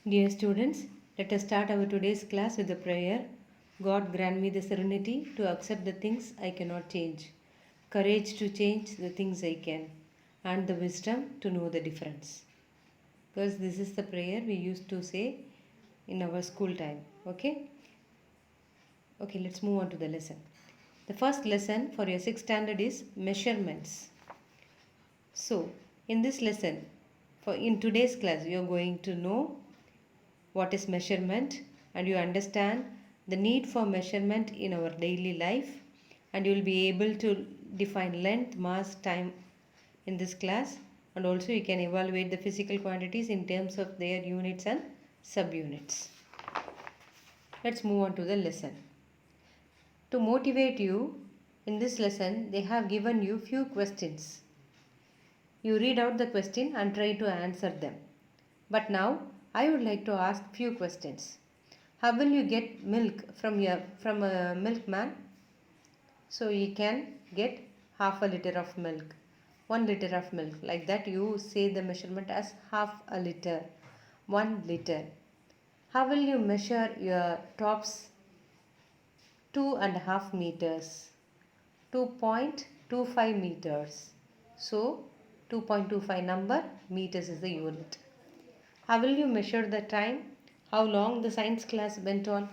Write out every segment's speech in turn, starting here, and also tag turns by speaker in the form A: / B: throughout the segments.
A: Dear students, let us start our today's class with a prayer. God grant me the serenity to accept the things I cannot change, courage to change the things I can, and the wisdom to know the difference. Because this is the prayer we used to say in our school time. Okay? Okay, let's move on to the lesson. The first lesson for your sixth standard is measurements. So, in this lesson, in today's class, you are going to know what is measurement and you understand the need for measurement in our daily life, and you will be able to define length, mass, time in this class, and also you can evaluate the physical quantities in terms of their units and subunits. Let's move on to the lesson. To motivate you in this lesson, they have given you few questions. You read out the question and try to answer them. But now I would like to ask few questions. How will you get milk from a milkman? So you can get half a liter of milk, 1 liter of milk. Like that you say the measurement as half a liter, 1 liter. How will you measure your tops? 2.5 meters, 2.25 meters. So 2.25 number, meters is the unit. How will you measure the time? How long the science class went on?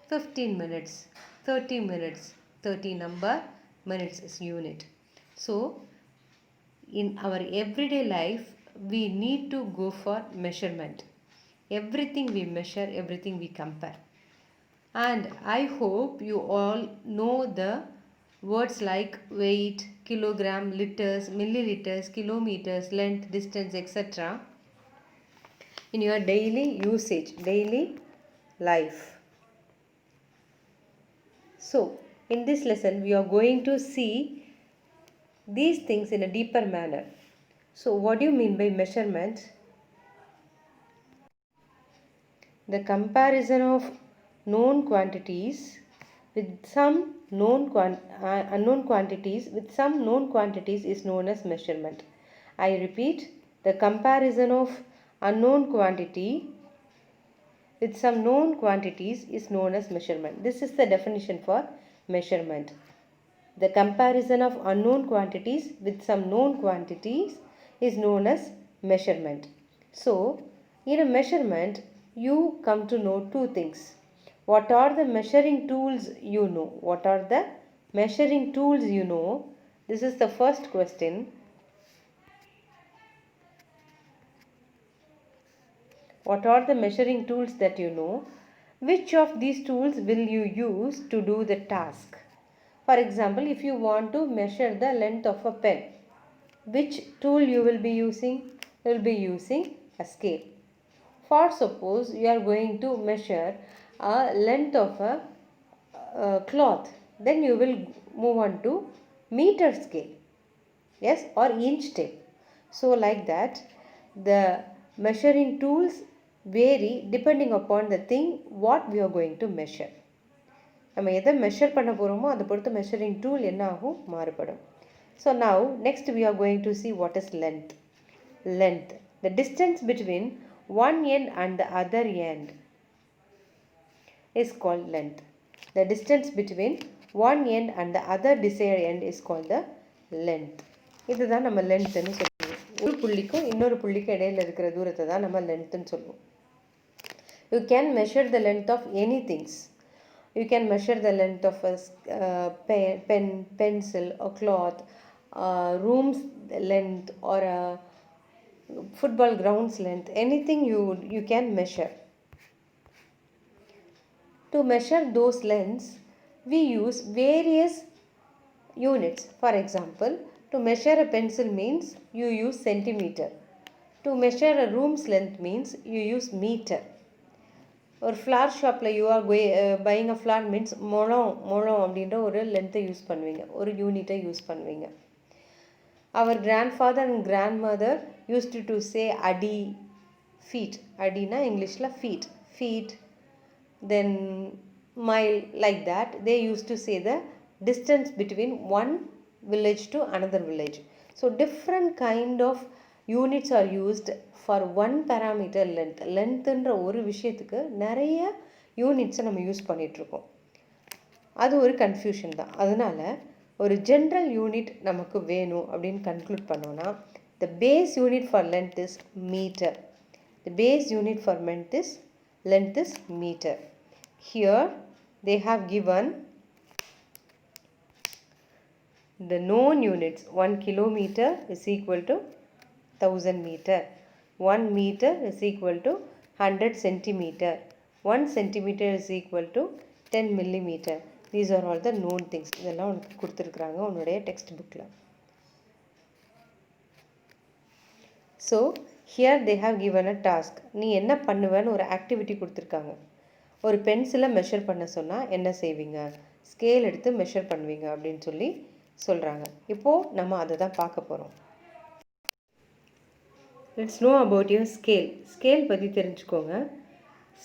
A: 15 minutes, 30 minutes, 30 number, minutes is unit. So, in our everyday life, we need to go for measurement. Everything we measure, everything we compare. And I hope you all know the words like weight, kilogram, liters, milliliters, kilometers, length, distance, etc. in your daily usage, daily life. So, in this lesson, we are going to see these things in a deeper manner. So, what do you mean by measurement? The comparison of known quantities with some unknown quantities with some known quantities is known as measurement. I repeat, the comparison of unknown quantity with some known quantities is known as measurement. This is the definition for measurement. The comparison of unknown quantities with some known quantities is known as measurement. So, in a measurement, you come to know two things. What are the measuring tools you know? What are the measuring tools you know? This is the first question. What are the measuring tools that you know? Which of these tools will you use to do the task? For example, if you want to measure the length of a pen, which tool you will be using? You will be using a scale. For suppose you are going to measure a length of a cloth, then you will move on to meter scale, yes, or inch tape. So like that, the measuring tools vary depending upon the thing what we are going to measure. நம்ம எதை measure பண்ண போகிறோமோ அதை பொறுத்து measuring tool என்ன ஆகும் மாறுபடும். So now next we are going to see what is length. Length, the distance between one end and the other end is called length. The distance between one end and the other desired end is called the length. இதுதான் நம்ம லென்த்னு சொல்லுவோம். ஒரு புள்ளிக்கும் இன்னொரு புள்ளிக்கும் இடையில இருக்கிற தூரத்தை தான் நம்ம லென்த்னு சொல்லுவோம். You can measure the length of any things. You can measure the length of a pen, pencil, a cloth, room's length, or a football ground's length. Anything you can measure. To measure those lengths, we use various units. For example, to measure a pencil means you use centimeter. To measure a room's length means you use meter. ஒரு flower ஷாப்பில் you are buying a flower means முழம் அப்படின்ற ஒரு லென்த்தை use பண்ணுவீங்க, ஒரு யூனிட்டை use பண்ணுவீங்க. அவர் grandfather and grand mother used to say அடி, ஃபீட். அடினா இங்கிலீஷில் feet, then mile, like that they use to say the distance between one village to another village. So different kind of units are used for one parameter length. லென்த்துன்ற ஒரு விஷயத்துக்கு நிறைய யூனிட்ஸை நம்ம use பண்ணிகிட்ருக்கோம். அது ஒரு கன்ஃபியூஷன் தான். அதனால் ஒரு ஜென்ரல் யூனிட் நமக்கு வேணும் அப்படின்னு கன்க்ளூட் பண்ணோன்னா, the base unit for length is metre. The base unit for length is meter. Here they have given the known units. 1 kilometer is equal to 1000 meter. 1 meter is equal to 100 centimeter. 1 centimeter is equal to 10 millimeter. These are all the known things. இதெல்லாம் உனக்கு கொடுத்துருக்குறாங்க உன்னுடைய text புக்கில். So here they have given a task. நீ என்ன பண்ணுவேன்னு ஒரு activity கொடுத்துருக்காங்க. ஒரு பென்சிலை மெஷர் பண்ண சொன்னால் என்ன செய்வீங்க, ஸ்கேல் எடுத்து மெஷர் பண்ணுவீங்க அப்படின்னு சொல்லி சொல்கிறாங்க. இப்போது நம்ம அதை தான் பார்க்க போகிறோம். Let's know about your scale. Scale பற்றி தெரிஞ்சுக்கோங்க.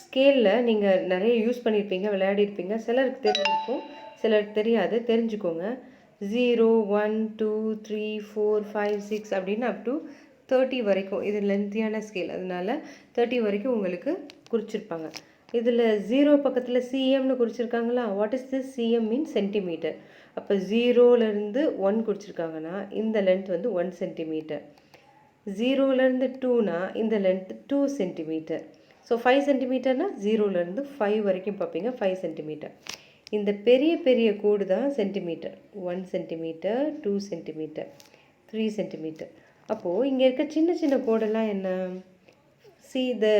A: ஸ்கேலில் நீங்கள் நிறைய யூஸ் பண்ணியிருப்பீங்க, விளையாடிருப்பீங்க. சிலருக்கு தெரிஞ்சிருக்கும், சிலருக்கு தெரியாது. தெரிஞ்சுக்கோங்க. 0, 1, 2, 3, 4, 5, 6 அப்படின்னு அப் டு 30 வரைக்கும். இது லென்த்தியான ஸ்கேல், அதனால 30 வரைக்கும் உங்களுக்கு குறிச்சிருப்பாங்க. இதில் 0 பக்கத்தில் சிஎம்னு குறிச்சிருக்காங்களா? What is this? CM mean centimetre. அப்போ 0லேருந்து 1 குறிச்சிருக்காங்கன்னா இந்த லென்த் வந்து 1 சென்டிமீட்டர். 0லேருந்து 2னா இந்த லென்த் 2 சென்டிமீட்டர். ஸோ 5 சென்டிமீட்டர்னால் 0லேருந்து 5 வரைக்கும் பார்ப்பீங்க, 5 சென்டிமீட்டர். இந்த பெரிய பெரிய கோடு தான் சென்டிமீட்டர். 1 centimetre, 2 centimetre, 3 centimetre. அப்போது இங்கே இருக்க சின்ன சின்ன கோடெல்லாம் என்ன? see the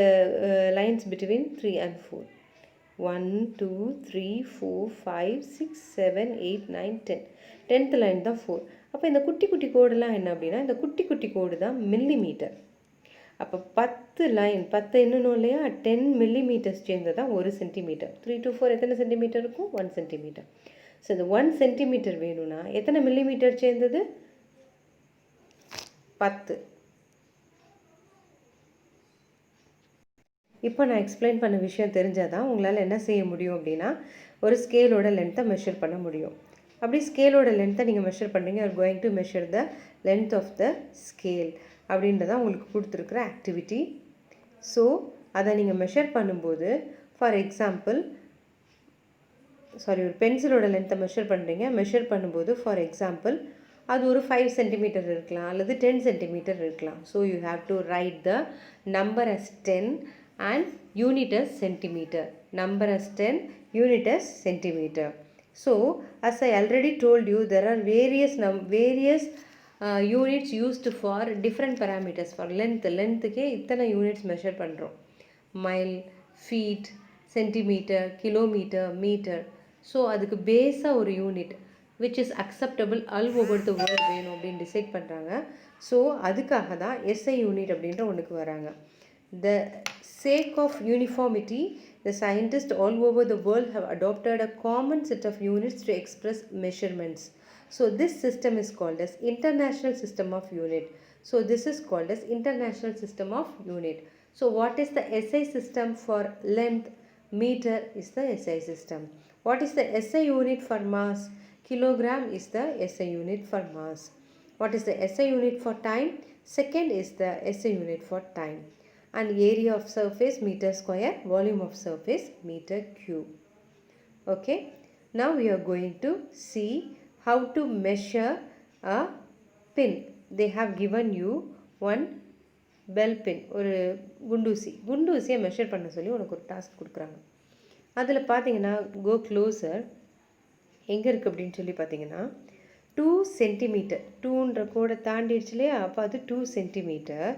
A: lines between 3 and 4. 1, 2, 3, 4, 5, 6, 7, 8, 9, 10. 10th line தான் 4. அப்போ இந்த குட்டி குட்டி கோடெல்லாம் என்ன அப்படின்னா, இந்த குட்டி குட்டி கோடு தான் மில்லிமீட்டர். அப்போ 10 லைன், 10 என்னன்னு இல்லையா, 10 millimeters சேர்ந்தது தான் 1 சென்டிமீட்டர். 3 to 4 எத்தனை சென்டிமீட்டர் இருக்கும்? 1 சென்டிமீட்டர். ஸோ இந்த 1 சென்டிமீட்டர் வேணும்னா எத்தனை மில்லிமீட்டர் சேர்ந்தது? 10. இப்போ நான் எக்ஸ்பிளைன் பண்ண விஷயம் தெரிஞ்சால் தான் உங்களால் என்ன செய்ய முடியும் அப்படின்னா, ஒரு ஸ்கேலோட லென்த்தை மெஷர் பண்ண முடியும். அப்படி ஸ்கேலோட லென்த்தை நீங்கள் மெஷர் பண்ணுறீங்க, are going to measure the length of the scale அப்படின்றதான் உங்களுக்கு கொடுத்துருக்குற ஆக்டிவிட்டி. ஸோ அதை நீங்கள் மெஷர் பண்ணும்போது, ஃபார் எக்ஸாம்பிள் ஒரு பென்சிலோட லென்த்தை மெஷர் பண்ணுறீங்க. மெஷர் பண்ணும்போது ஃபார் எக்ஸாம்பிள் அது ஒரு 5 சென்டிமீட்டர் இருக்கலாம், அல்லது 10 சென்டிமீட்டர் இருக்கலாம். So you have to right the number as 10 and unit as centimeter. Number as 10, unit as centimeter. So as I already told you, there are various units used for different parameters. For length ke itana units measure பண்றோம். mile, feet, centimeter, kilometer, meter. So அதுக்கு பேஸா ஒரு unit which is acceptable all over the world வேணும் அப்படின்னு decide பண்ணுறாங்க. So அதுக்காக தான் SI unit அப்படின்ற ஒன்றுக்கு வராங்க. The sake of uniformity, the scientists all over the world have adopted a common set of units to express measurements. So this system is called as International System of Unit. So this is called as International System of Unit. So what is the SI system for length? Meter is the SI system. What is the SI unit for mass? Kilogram is the SI unit for mass. What is the SI unit for time? Second is the SI unit for time. And area of surface meter square, volume of surface meter cube. Okay, now we are going to see how to measure a pin. They have given you one bell pin, ஒரு குண்டூசியை measure பண்ண சொல்லி உனக்கு ஒரு task கொடுக்குறாங்க. அதில் பார்த்தீங்கன்னா கோ closer எங்கே இருக்குது அப்படின்னு சொல்லி பார்த்தீங்கன்னா 2 சென்டிமீட்டர், 2ன்ற கோடை தாண்டிடுச்சு இல்லையா, அப்போ அது 2 சென்டிமீட்டர்.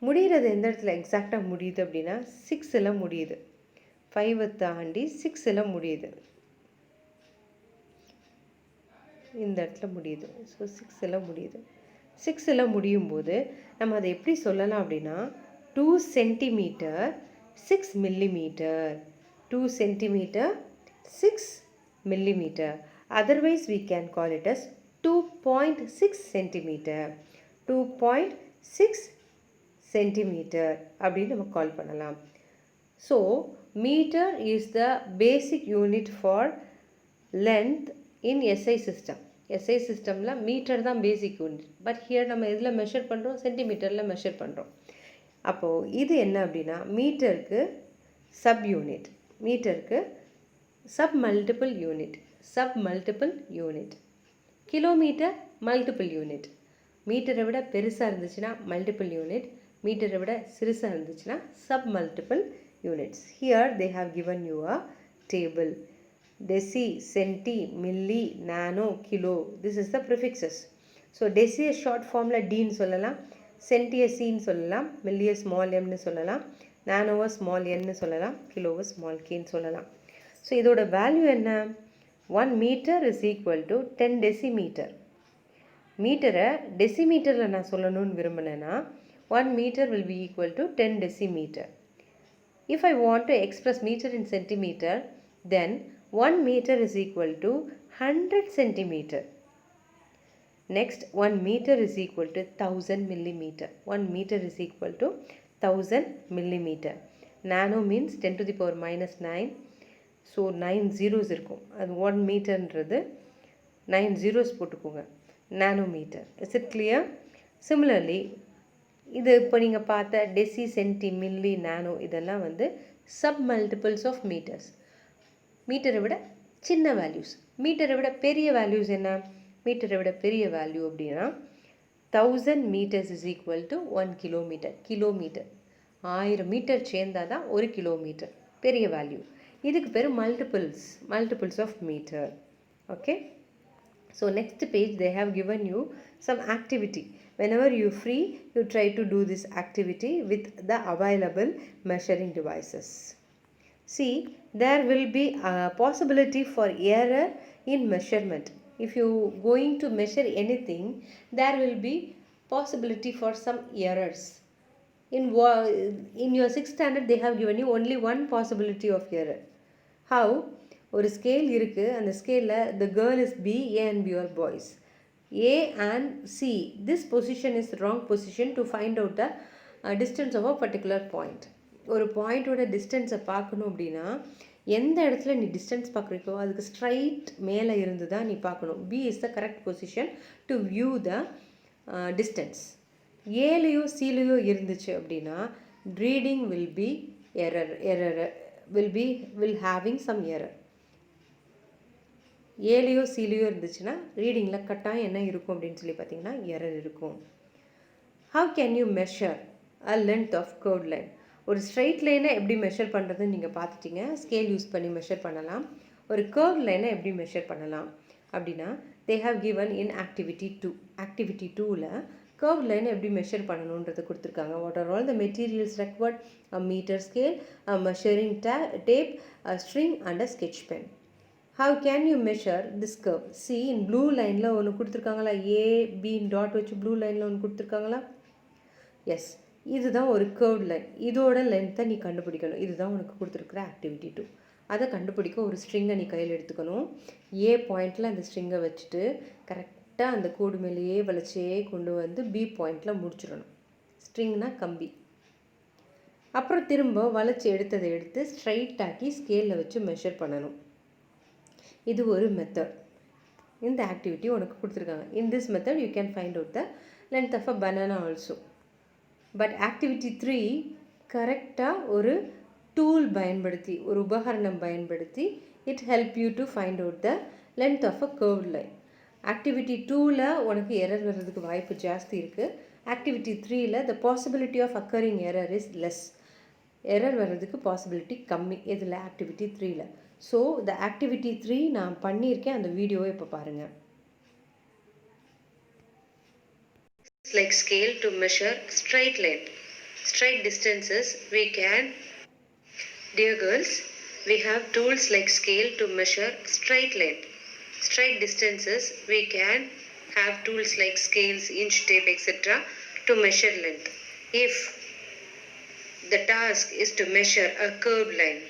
A: முடிகிறது எந்த இடத்துல எக்ஸாக்டாக முடியுது அப்படின்னா 6ல் முடியுது. 5 தாண்டி 6ல் முடியுது, இந்த இடத்துல முடியுது. ஸோ 6ல் முடியுது. 6ல் முடியும் போது நம்ம அதை எப்படி சொல்லலாம் அப்படின்னா 2 centimetre 6 millimeter. 2 centimetre 6 millimeter. Otherwise we can call it as 2.6 centimeter. 2.6 centimetre அப்படின்னு நம்ம கால் பண்ணலாம். So metre is the basic unit for length in SI system. SI சிஸ்டமில் மீட்டர் தான் பேசிக் யூனிட். பட் ஹியர் நம்ம எதில் மெஷர் பண்ணுறோம்? சென்டிமீட்டரில் measure பண்ணுறோம். அப்போது இது என்ன அப்படின்னா மீட்டருக்கு சப் யூனிட், மீட்டருக்கு sub multiple unit. Kilometre multiple unit. மீட்டரை விட பெருசாக இருந்துச்சுன்னா மல்டிபிள் யூனிட், மீட்டரை விட சிறுசாக இருந்துச்சுன்னா sub multiple units. Here they have given you a table. Deci, centi, milli, nano, kilo. This is the prefixes. So டெசியை ஷார்ட் ஃபார்மில் டின்னு சொல்லலாம், சென்டியை சின்னு சொல்லலாம், மில்லியை ஸ்மால் எம்னு சொல்லலாம், நானோவை ஸ்மால் என்னு சொல்லலாம், கிலோவை ஸ்மால் கேன்னு சொல்லலாம். ஸோ இதோட வேல்யூ என்ன? 1 metre is equal to 10 decimetre. மீட்டரை டெசிமீட்டரில் நான் சொல்லணும்னு விரும்பினேன்னா 1 meter will be equal to 10 decimeter. If I want to express meter in centimeter, then 1 meter is equal to 100 centimeter. Next, 1 meter is equal to 1000 millimeter. 1 meter is equal to 1000 millimeter. Nano means 10 to the power minus 9. So 9 zeros இருக்கும். அது 1 மீட்டர்ன்றது 9 zeros போட்டுக்கோங்க. Nanometer. Is it clear? Similarly, இது இப்போ நீங்கள் பார்த்த deci, centi, milli, நானோ இதெல்லாம் வந்து sub multiples of metres. மீட்டரை விட சின்ன வேல்யூஸ். மீட்டரை விட பெரிய வேல்யூஸ் என்ன? மீட்டரை விட பெரிய வேல்யூ அப்படின்னா 1000 meters is equal to 1 kilometer. Kilometre 1000 metre சேர்ந்தால் தான் 1 கிலோமீட்டர் பெரிய வேல்யூ. இதுக்கு பேர் multiples of metre. Okay. So next page they have given you some activity. Whenever you free, you try to do this activity with the available measuring devices. See, there will be a possibility for error in measurement. If you going to measure anything, there will be possibility for some errors. In your 6th standard, they have given you only one possibility of error. How? ஒரு scale இருக்குது. அந்த ஸ்கேலில் the girl is B, A and B are boys. A and C, this position is wrong position to find out the distance of a particular point. ஒரு பாயிண்டோட டிஸ்டன்ஸை பார்க்கணும் அப்படின்னா எந்த இடத்துல நீ டிஸ்டன்ஸ் பார்க்குறீக்கோ அதுக்கு ஸ்ட்ரைட் மேலே இருந்து தான் நீ பார்க்கணும். B is the correct position to view the distance. ஏலையோ சீலையோ இருந்துச்சு அப்படின்னா reading will be will having some error. ஏலையோ சீலையோ இருந்துச்சுன்னா ரீடிங்கில் கட்டாயம் என்ன இருக்கும் அப்படின்னு சொல்லி பார்த்தீங்கன்னா எரர் இருக்கும். How can you measure a length of curved line? ஒரு ஸ்ட்ரைட் லைனை எப்படி மெஷர் பண்ணுறதுன்னு நீங்கள் பார்த்துட்டீங்க. ஸ்கேல் யூஸ் பண்ணி மெஷர் பண்ணலாம். ஒரு கர்வ் லைனை எப்படி மெஷர் பண்ணலாம் அப்படின்னா they have given in activity 2. activity 2ல curve லைனை எப்படி மெஷர் பண்ணணுன்றது கொடுத்துருக்காங்க. What are all the materials required? A meter scale, a measuring tape, a string and a sketch pen. How can you measure this curve? See, in blue லைனில் ஒன்று கொடுத்துருக்காங்களா? A, B dot வச்சு blue லைனில் ஒன்று கொடுத்துருக்காங்களா? S, இதுதான் ஒரு curve line. இதோட லென்த்தை நீ கண்டுபிடிக்கணும். இதுதான் உனக்கு கொடுத்துருக்குற activity 2. அதை கண்டுபிடிக்க ஒரு ஸ்ட்ரிங்கை நீ கையில் எடுத்துக்கணும். A பாயிண்டில் அந்த ஸ்ட்ரிங்கை வச்சுட்டு கரெக்டாக அந்த கோடு மேலேயே வளைச்சே கொண்டு வந்து B பாயிண்டில் முடிச்சிடணும். ஸ்ட்ரிங்னா கம்பி. அப்புறம் திரும்ப வளைச்சி எடுத்ததை எடுத்து ஸ்ட்ரைட் ஆக்கி ஸ்கேலில் வச்சு மெஷர் பண்ணணும். இது ஒரு மெத்தட். இந்த ஆக்டிவிட்டி உனக்கு கொடுத்துருக்காங்க. In this method you can find out the length of a banana also. But activity 3 கரெக்டாக ஒரு டூல் பயன்படுத்தி, ஒரு உபகரணம் பயன்படுத்தி it help you to find out the length of a curved line. Activity 2ல் உனக்கு எரர் வர்றதுக்கு வாய்ப்பு ஜாஸ்தி இருக்குது. ஆக்டிவிட்டி 3ல் the possibility of occurring error is less. Error வர்றதுக்கு பாசிபிலிட்டி கம்மி. இதில் ஆக்டிவிட்டி 3ல். ஸோ த ஆக்டிவிட்டி 3 நான் பண்ணியிருக்கேன். அந்த வீடியோவை இப்போ பாருங்கள். Like scale to measure straight line, straight distances. We can, dear girls, we have tools like scale to measure straight line, straight distances. We can have tools like scales, inch tape, etc. to measure length. If the task is to measure a curved line,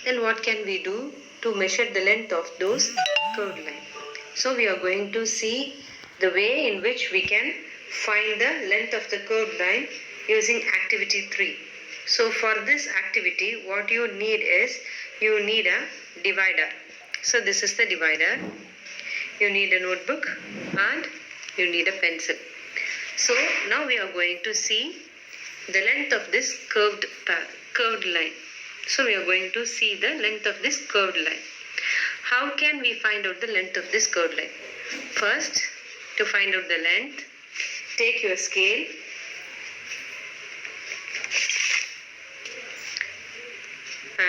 A: then what can we do to measure the length of those curved line? So we are going to see the way in which we can find the length of the curved line using activity 3. So for this activity, what you need is, you need a divider. So this is the divider. you need a notebook and you need a pencil. So now we are going to see the length of this curved line. So we are going to see the length of this curved line. How can we find out the length of this curved line? First, to find out the length, take your scale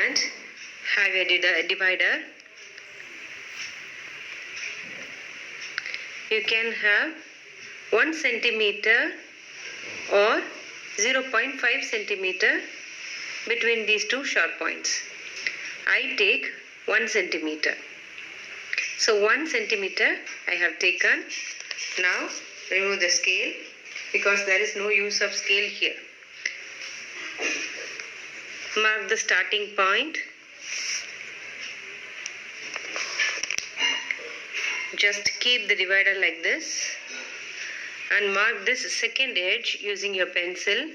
A: and have a divider. You can have 1 centimeter or 0.5 centimeter between these two sharp points. I take 1 centimeter. So 1 centimeter I have taken. Now remove the scale because there is no use of scale here. Mark the starting point. Just keep the divider like this and mark this second edge using your pencil.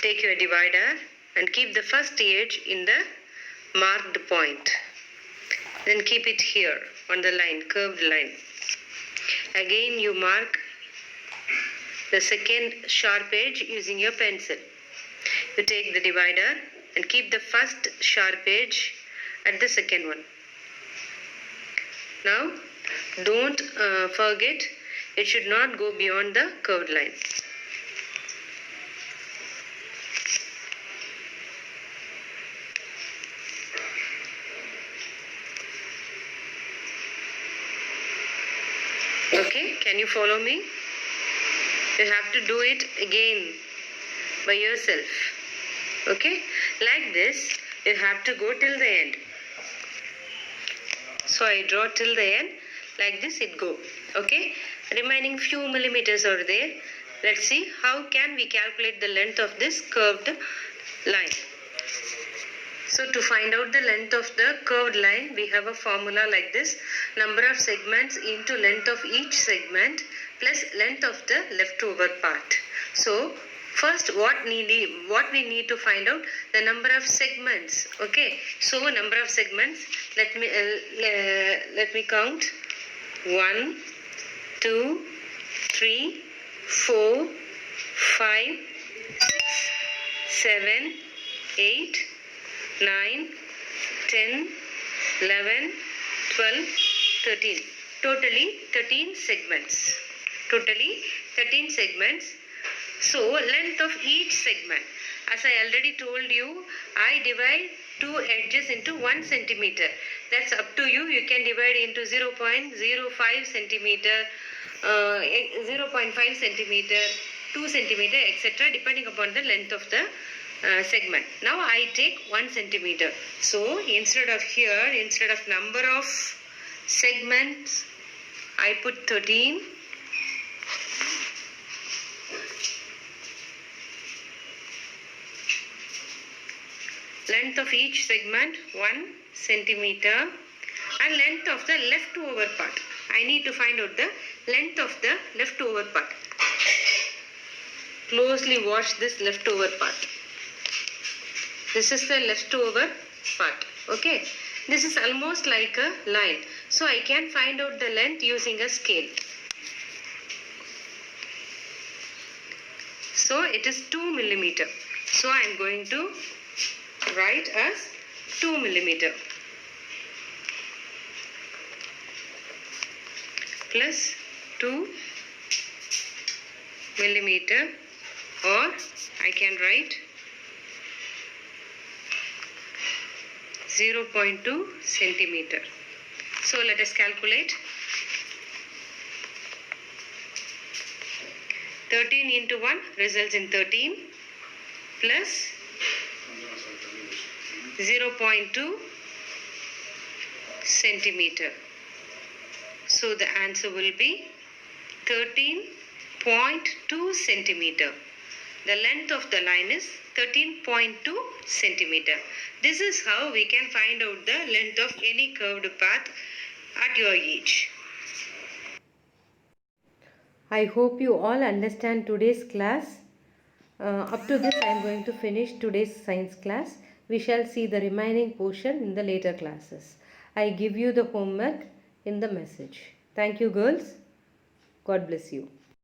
A: Take your divider and keep the first edge in the marked point. Then keep it here on the line, curved line. Again you mark the second sharp edge using your pencil. You take the divider and keep the first sharp edge at the second one. Now don't forget, it should not go beyond the curved line. Okay, can you follow me? You have to do it again by yourself. Okay, like this you have to go till the end. So I draw till the end, like this it go. Okay, remaining few millimeters are there. Let's see how can we calculate the length of this curved line. So to find out the length of the curved line, we have a formula like this: number of segments into length of each segment plus length of the leftover part. So first what we need to find out the number of segments. Okay, so number of segments, let me count. 1 2 3 4 5 6 7 8 9 10 11 12 13. Totally 13 segments. So length of each segment, as I already told you, I divide two edges into 1 centimeter. That's up to you. You can divide into 0.05 centimeter, 0.5 centimeter, 2 centimeter, etc. depending upon the length of the segment. Now I take 1 centimeter. So instead of number of segments, I put 13. Length of each segment 1 centimeter and length of the leftover part. I need to find out the length of the leftover part. Closely watch this leftover part. This is the leftover part. Okay, this is almost like a line. So I can find out the length using a scale. So it is 2 millimeter. So I am going to write as 2 millimeter plus 2 millimeter, or I can write 0.2 centimeter. So let us calculate. 13 into 1 results in 13 plus 0.2 centimeter. So the answer will be 13.2 centimeter. The length of the line is 13.2 centimeter. This is how we can find out the length of any curved path at your age.
B: I hope you all understand today's class. Up to this I am going to finish today's science class. We shall see the remaining portion in the later classes. I give you the homework. in the message. Thank you, girls. God bless you.